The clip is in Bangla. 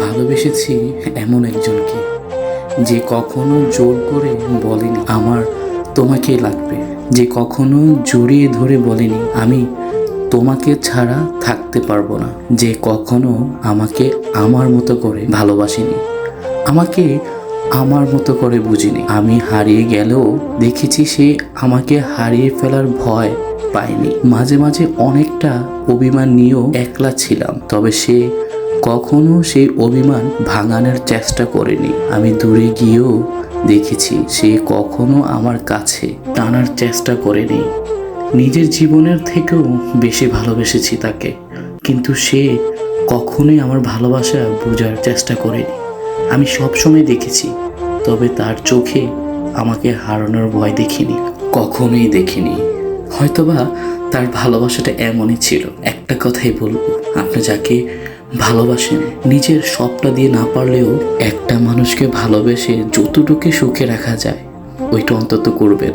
ভালোবেসেছি এমন একজনকে, যে কখনো জোর করে বলেনি আমার তোমাকে লাগবে, যে কখনো জড়িয়ে ধরে বলেনি আমি তোমাকে ছাড়া থাকতে পারবো না, যে কখনো আমাকে আমার মতো করে ভালোবাসেনি, আমাকে আমার মতো করে বুঝিনি। আমি হারিয়ে গেলেও দেখেছি সে আমাকে হারিয়ে ফেলার ভয় পায়নি। মাঝে মাঝে অনেকটা অভিমান নিয়েও একলা ছিলাম, তবে সে কখনো সেই অভিমান ভাঙানোর চেষ্টা করেনি। আমি দূরে গিয়েও দেখেছি সে কখনো আমার কাছে টানার চেষ্টা করেনি। নিজের জীবনের থেকেও বেশি ভালোবেসেছি তাকে, কিন্তু সে কখনোই আমার ভালোবাসা বোঝার চেষ্টা করেনি। আমি সবসময় দেখেছি, তবে তার চোখে আমাকে হারানোর ভয় দেখিনি, কখনোই দেখিনি। হয়তোবা তার ভালোবাসাটা এমনই ছিল। একটা কথাই বলবো, আপনি যাকে ভালোবাসেন নিজের সবটা দিয়ে না পারলেও একটা মানুষকে ভালোবেসে যতটুকু সুখে রাখা যায় ওইটা অন্তত করবেন।